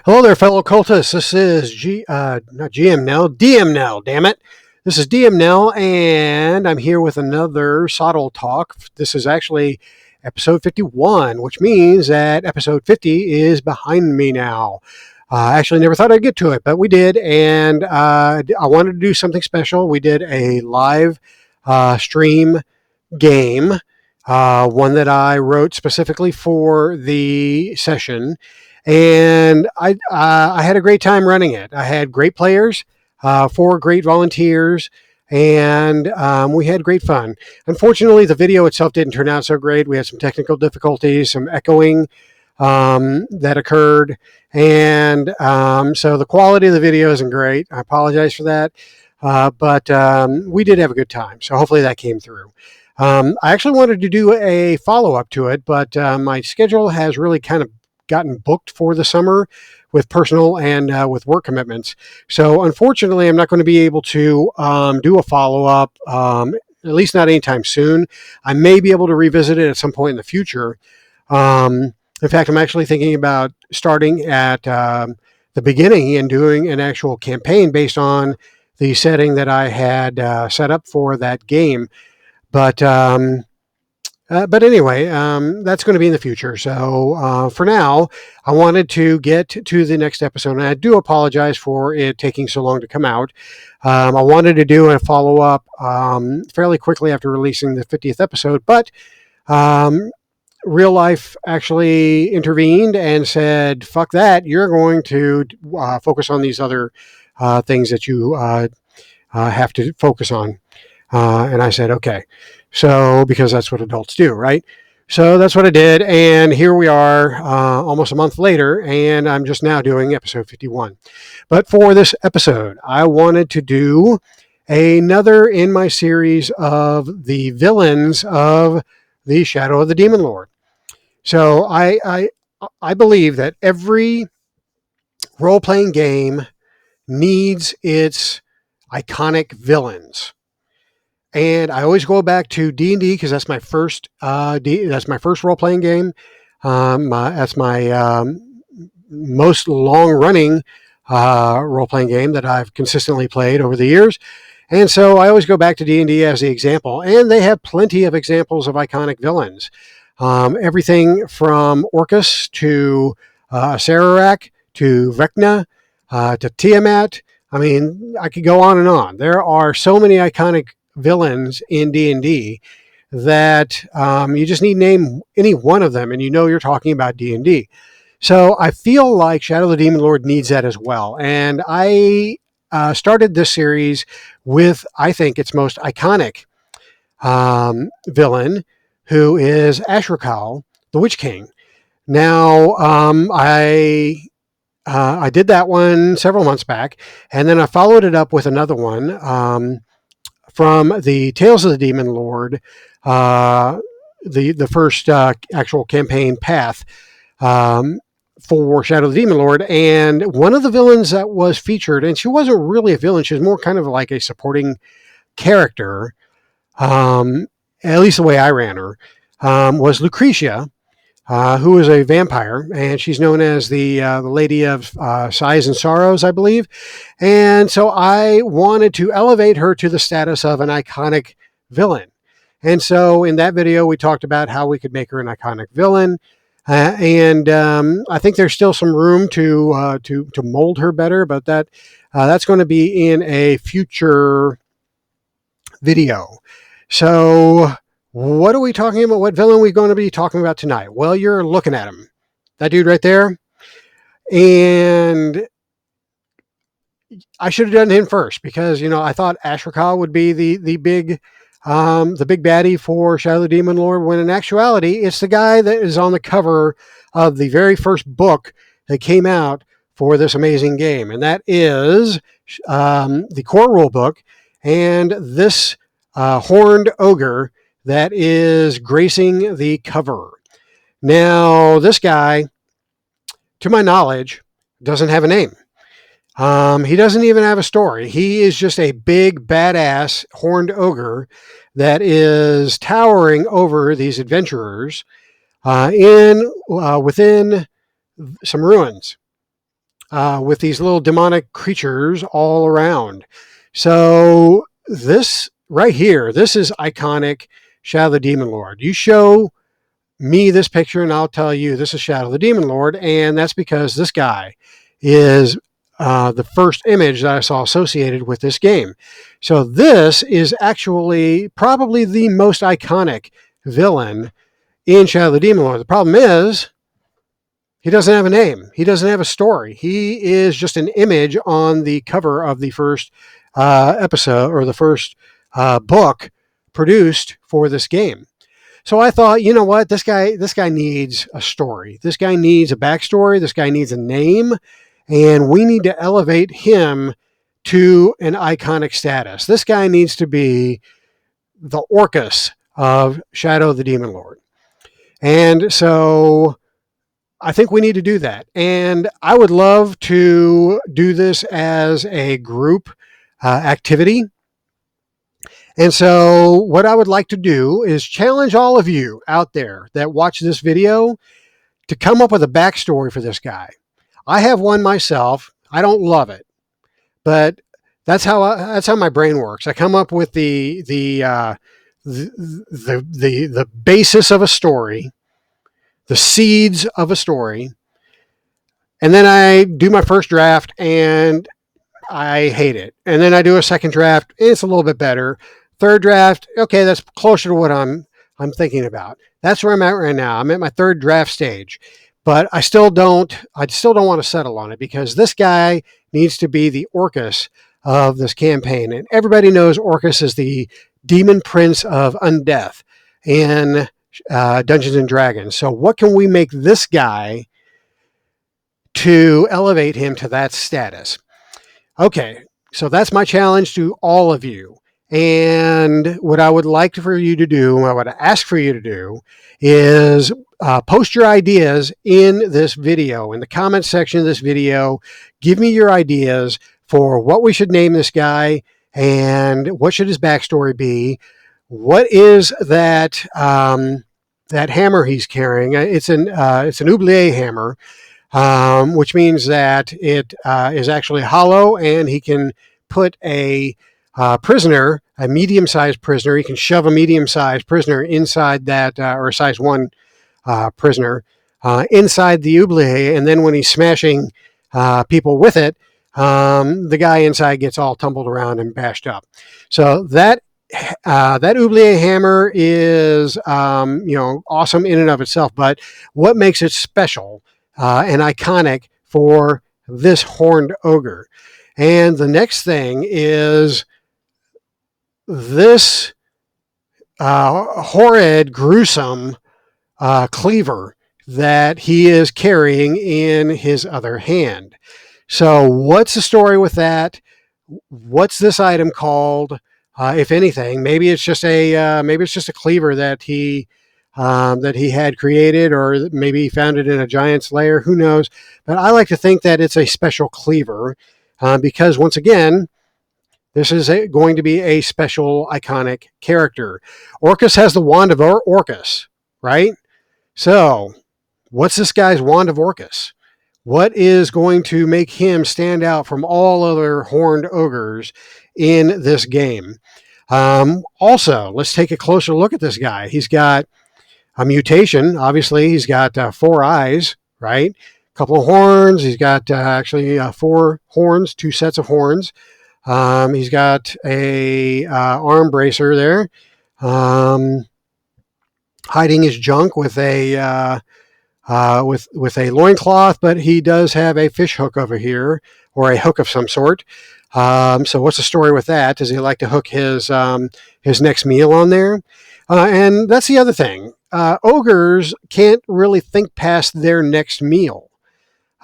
Hello there, fellow cultists. This is not GM Nell, DM Nell, damn it. This is DM Nell, and I'm here with another SotDL talk. This is actually episode 51, which means that episode 50 is behind me now. I actually never thought I'd get to it, but we did, and I wanted to do something special. We did a live stream game, one that I wrote specifically for the session. And I had a great time running it. I had great players, 4 great volunteers, and we had great fun. Unfortunately, the video itself didn't turn out so great. We had some technical difficulties, some echoing that occurred, and so the quality of the video isn't great. I apologize for that, but we did have a good time, so hopefully that came through. I actually wanted to do a follow-up to it, but my schedule has really kind of gotten booked for the summer with personal and with work commitments. So unfortunately, I'm not going to be able to do a follow-up, at least not anytime soon. I may be able to revisit it at some point in the future. In fact, I'm actually thinking about starting at the beginning and doing an actual campaign based on the setting that I had set up for that game. But anyway, that's going to be in the future. So for now, I wanted to get to the next episode, and I do apologize for it taking so long to come out. I wanted to do a follow-up fairly quickly after releasing the 50th episode, but real life actually intervened and said, fuck that, you're going to focus on these other things that you have to focus on. And I said, okay. So, because that's what adults do, right? So that's what I did. And here we are almost a month later, and I'm just now doing episode 51. But for this episode, I wanted to do another in my series of the villains of the Shadow of the Demon Lord. So I believe that every role-playing game needs its iconic villains. And I always go back to D&D because that's my first role playing game. That's my most long running role playing game that I've consistently played over the years. And so I always go back to D&D as the example. And they have plenty of examples of iconic villains. Everything from Orcus to Sararak to Vecna to Tiamat. I mean, I could go on and on. There are so many iconic villains in D&D that you just need to name any one of them and you know you're talking about D&D. So I feel like Shadow of the Demon Lord needs that as well. And I started this series with, I think, its most iconic villain, who is Ashrakal, the Witch King. Now, I did that one several months back, and then I followed it up with another one from the Tales of the Demon Lord, the first actual campaign path for Shadow of the Demon Lord. And one of the villains that was featured, and she wasn't really a villain, she was more kind of like a supporting character, at least the way I ran her, was Lucretia, who is a vampire, and she's known as the Lady of Sighs and Sorrows, I believe. And so I wanted to elevate her to the status of an iconic villain. And so in that video, we talked about how we could make her an iconic villain. And I think there's still some room to mold her better, but that's going to be in a future video. So what are we talking about? What villain are we going to be talking about tonight? Well, you're looking at him. That dude right there. And I should have done him first because, I thought Ashrakal would be the big baddie for Shadow of the Demon Lord, when in actuality, it's the guy that is on the cover of the very first book that came out for this amazing game. And that is the Core Rulebook, and this horned ogre that is gracing the cover. Now, this guy, to my knowledge, doesn't have a name. He doesn't even have a story. He is just a big, badass, horned ogre that is towering over these adventurers within some ruins. with these little demonic creatures all around. So this right here, this is iconic Shadow the Demon Lord. You show me this picture and I'll tell you this is Shadow the Demon Lord, and that's because this guy is the first image that I saw associated with this game. So this is actually probably the most iconic villain in Shadow the Demon Lord. The problem is he doesn't have a name. He doesn't have a story. He is just an image on the cover of the first episode or the first book produced for this game. So I thought, you know what, this guy needs a story. This guy needs a backstory. This guy needs a name, and we need to elevate him to an iconic status. This guy needs to be the Orcus of Shadow the Demon Lord. And so I think we need to do that. And I would love to do this as a group activity. And so what I would like to do is challenge all of you out there that watch this video to come up with a backstory for this guy. I have one myself. I don't love it, but that's how my brain works. I come up with the basis of a story, the seeds of a story, and then I do my first draft and I hate it. And then I do a second draft, and it's a little bit better. Third draft, okay, that's closer to what I'm thinking about. That's where I'm at right now. I'm at my third draft stage, but I still don't want to settle on it because this guy needs to be the Orcus of this campaign, and everybody knows Orcus is the demon prince of undeath in Dungeons and Dragons. So what can we make this guy to elevate him to that status? Okay, so that's my challenge to all of you. And what I would like for you to do, what I would ask for you to do, is post your ideas in this video, in the comment section of this video. Give me your ideas for what we should name this guy and what should his backstory be. What is that that hammer he's carrying? It's an oubliette hammer. Which means that it is actually hollow, and he can put a prisoner, a medium-sized prisoner. He can shove a medium-sized prisoner inside that, or a size 1 prisoner, inside the oubliette, and then when he's smashing people with it, the guy inside gets all tumbled around and bashed up. So that oubliette hammer is awesome in and of itself, but what makes it special and iconic for this horned ogre? And the next thing is this horrid, gruesome cleaver that he is carrying in his other hand. So what's the story with that? What's this item called? If anything, maybe it's just a cleaver that he had created, or maybe he found it in a giant's lair. Who knows? But I like to think that it's a special cleaver because, once again, this is going to be a special, iconic character. Orcus has the wand of Orcus, right? So, what's this guy's wand of Orcus? What is going to make him stand out from all other horned ogres in this game? Also, let's take a closer look at this guy. He's got a mutation. Obviously, he's got 4 eyes, right? A couple of horns. He's got actually 4 horns, 2 sets of horns. He's got a arm bracer there, hiding his junk with a loincloth, but he does have a fish hook over here, or a hook of some sort. So what's the story with that? Does he like to hook his next meal on there? And that's the other thing. Ogres can't really think past their next meal.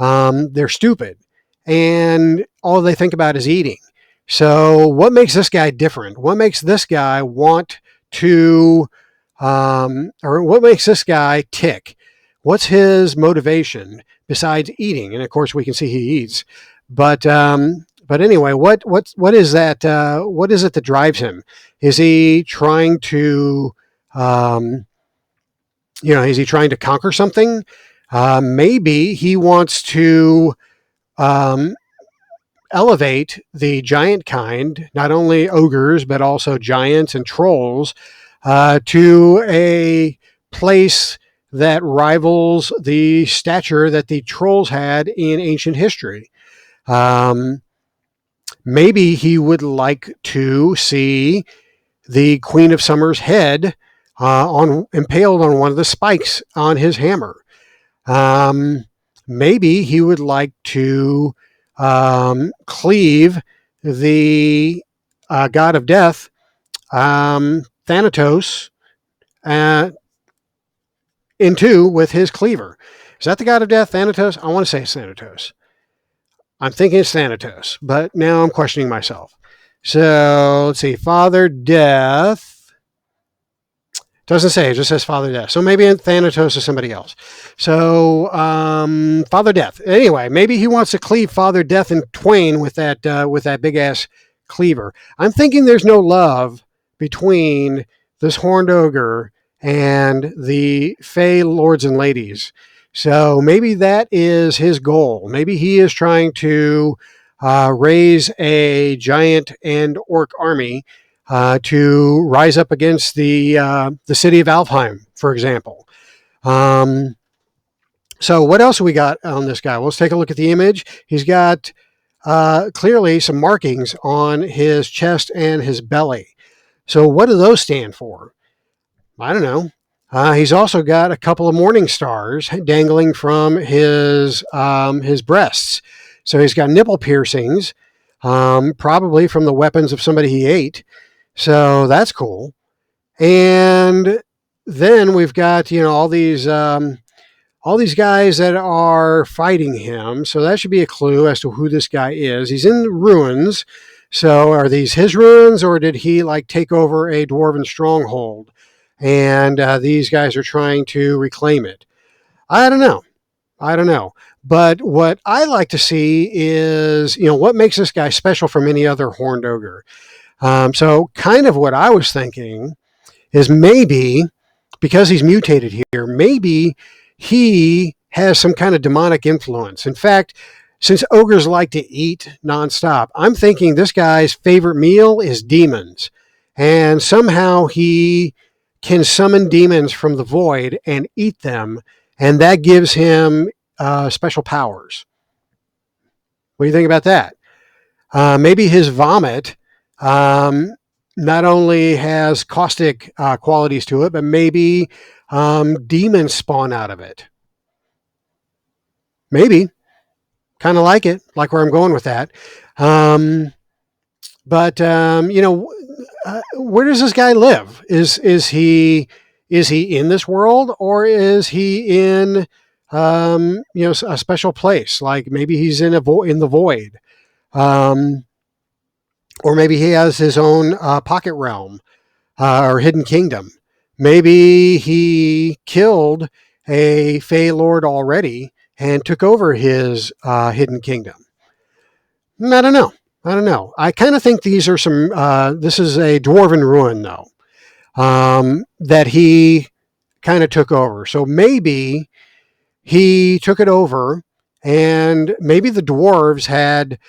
They're stupid, and all they think about is eating. So what makes this guy different? What makes this guy want to, or what makes this guy tick? What's his motivation besides eating? And of course, we can see he eats. But anyway, what is that? What is it that drives him? Is he trying to, is he trying to conquer something? Maybe he wants to um, elevate the giant kind, not only ogres, but also giants and trolls, to a place that rivals the stature that the trolls had in ancient history. Um, Maybe he would like to see the Queen of Summer's head impaled on one of the spikes on his hammer. Um, Maybe he would like to cleave the god of death, Thanatos, uh, in two with his cleaver. Is that the god of death, Thanatos? I want to say it's Thanatos. I'm thinking it's Thanatos, but now I'm questioning myself. So let's see. Father Death. Doesn't say. It just says Father Death. So maybe Thanatos is somebody else. So Father Death. Anyway, maybe he wants to cleave Father Death in twain with that big ass cleaver. I'm thinking there's no love between this horned ogre and the Fey lords and ladies. So maybe that is his goal. Maybe he is trying to raise a giant and orc army to rise up against the city of Alfheim, for example. So what else have we got on this guy? Well, let's take a look at the image. He's got clearly some markings on his chest and his belly. So what do those stand for? I don't know. He's also got a couple of morning stars dangling from his breasts. So he's got nipple piercings, probably from the weapons of somebody he ate. So that's cool. And then we've got all these guys that are fighting him. So that should be a clue as to who this guy is. He's in the ruins. So are these his ruins, or did he take over a dwarven stronghold? And these guys are trying to reclaim it. I don't know. But what I like to see is, what makes this guy special from any other horned ogre. So kind of what I was thinking is maybe because he's mutated here, maybe he has some kind of demonic influence. In fact, since ogres like to eat nonstop, I'm thinking this guy's favorite meal is demons. And somehow he can summon demons from the void and eat them. And that gives him special powers. What do you think about that? Maybe his vomit not only has caustic qualities to it, but maybe demons spawn out of it. Maybe. Kind of like it, like where I'm going with that. But where does this guy live? Is he in this world, or is he in a special place? Like maybe he's in in the void. Or maybe he has his own pocket realm or hidden kingdom. Maybe he killed a Fey Lord already and took over his hidden kingdom. I don't know. I kind of think these are some. This is a dwarven ruin, though, that he kind of took over. So maybe he took it over, and maybe the dwarves had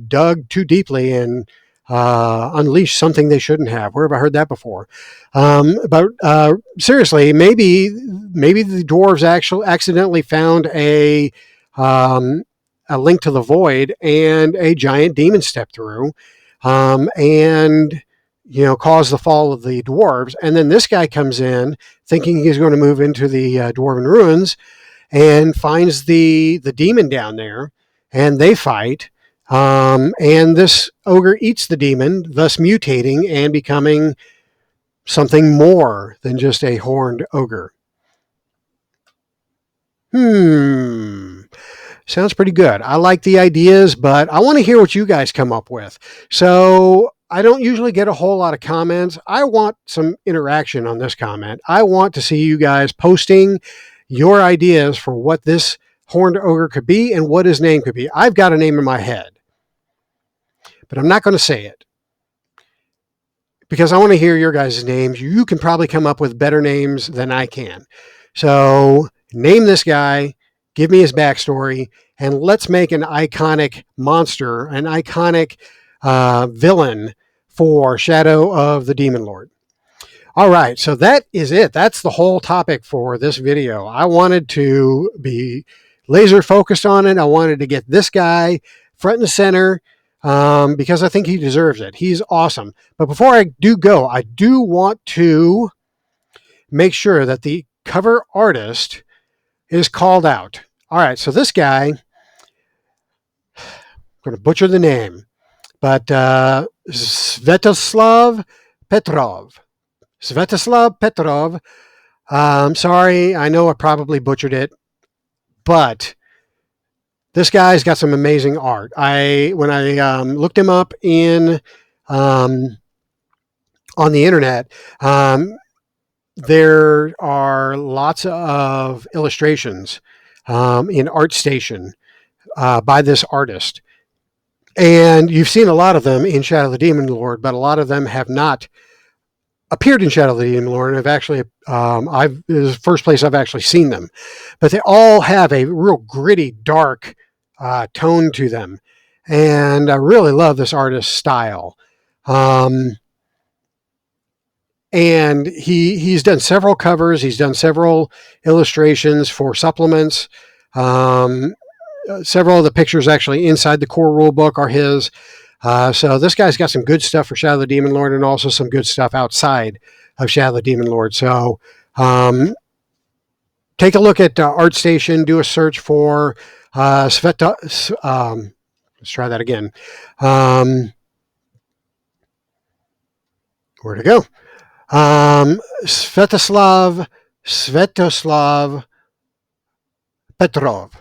dug too deeply and unleashed something they shouldn't have. Where have I heard that before? But seriously, maybe the dwarves actually accidentally found a link to the void, and a giant demon stepped through, and caused the fall of the dwarves. And then this guy comes in thinking he's going to move into the dwarven ruins, and finds the demon down there, and they fight. And this ogre eats the demon, thus mutating and becoming something more than just a horned ogre. Sounds pretty good. I like the ideas, but I want to hear what you guys come up with. So I don't usually get a whole lot of comments. I want some interaction on this comment. I want to see you guys posting your ideas for what this horned ogre could be and what his name could be. I've got a name in my head, but I'm not going to say it because I want to hear your guys' names. You can probably come up with better names than I can. So name this guy give me his backstory, and let's make an iconic monster, an iconic villain for Shadow of the Demon Lord. All right, so that is it. That's the whole topic for this video. I wanted to be laser focused on it. I wanted to get this guy front and center because I think he deserves it. He's awesome. But before I do go, I do want to make sure that the cover artist is called out. All right, so this guy, I'm going to butcher the name, but Svetoslav Petrov. Svetoslav Petrov. Sorry, I know I probably butchered it, but this guy's got some amazing art. When I looked him up on the internet, there are lots of illustrations in ArtStation by this artist. And you've seen a lot of them in Shadow of the Demon Lord, but a lot of them have not appeared in Shadow of the Demon Lord. And I've actually, this is the first place I've actually seen them. But they all have a real gritty, dark tone to them. And I really love this artist's style. And he's done several covers. He's done several illustrations for supplements. Several of the pictures actually inside the core rulebook are his. So this guy's got some good stuff for Shadow of the Demon Lord and also some good stuff outside of Shadow of the Demon Lord. So take a look at ArtStation. Do a search for let's try that again. Where'd it go? Svetoslav Petrov.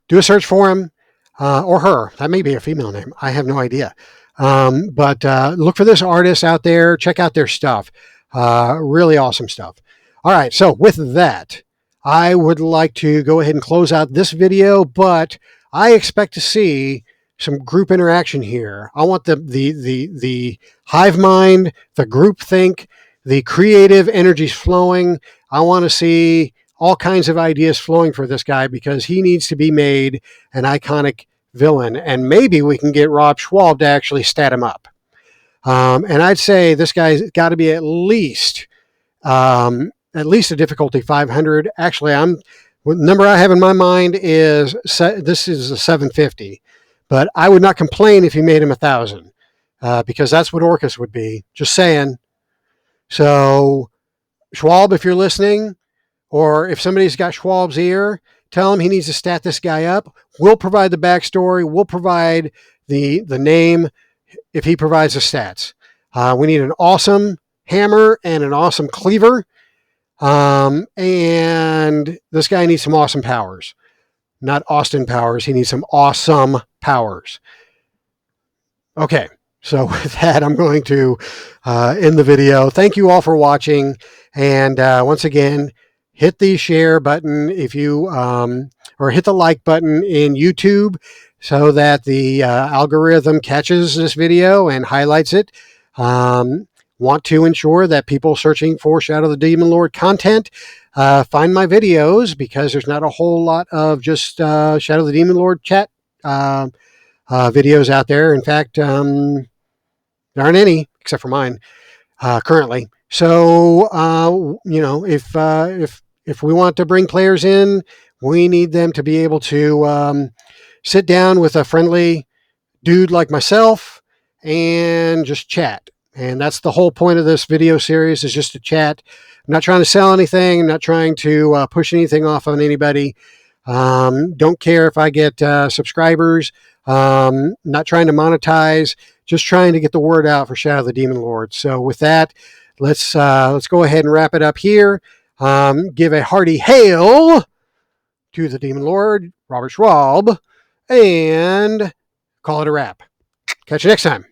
Do a search for him or her. That may be a female name. I have no idea. But look for this artist out there. Check out their stuff. Really awesome stuff. All right. So with that, I would like to go ahead and close out this video, but I expect to see some group interaction here. I want the hive mind, the group think, the creative energies flowing. I want to see all kinds of ideas flowing for this guy because he needs to be made an iconic villain. And maybe we can get Rob Schwalb to actually stat him up. And I'd say this guy's got to be at least a difficulty 500. Actually, the number I have in my mind is this is a 750. But I would not complain if you made him 1,000 because that's what Orcus would be. Just saying. So, Schwalb, if you're listening, or if somebody's got Schwalb's ear, tell him he needs to stat this guy up. We'll provide the backstory. We'll provide the name if he provides the stats. We need an awesome hammer and an awesome cleaver. And this guy needs some awesome powers. Not Austin Powers. He needs some awesome powers. Okay. So with that, I'm going to end the video. Thank you all for watching. And once again, hit the share button if you, or hit the like button in YouTube so that the algorithm catches this video and highlights it. Want to ensure that people searching for Shadow of the Demon Lord content find my videos because there's not a whole lot of just Shadow of the Demon Lord chat videos out there. In fact, there aren't any except for mine currently. So if we want to bring players in, we need them to be able to sit down with a friendly dude like myself and just chat. And that's the whole point of this video series is just to chat. I'm not trying to sell anything. I'm not trying to push anything off on anybody. Don't care if I get subscribers. Not trying to monetize. Just trying to get the word out for Shadow of the Demon Lord. So with that, let's go ahead and wrap it up here. Give a hearty hail to the Demon Lord, Robert Schwalb, and call it a wrap. Catch you next time.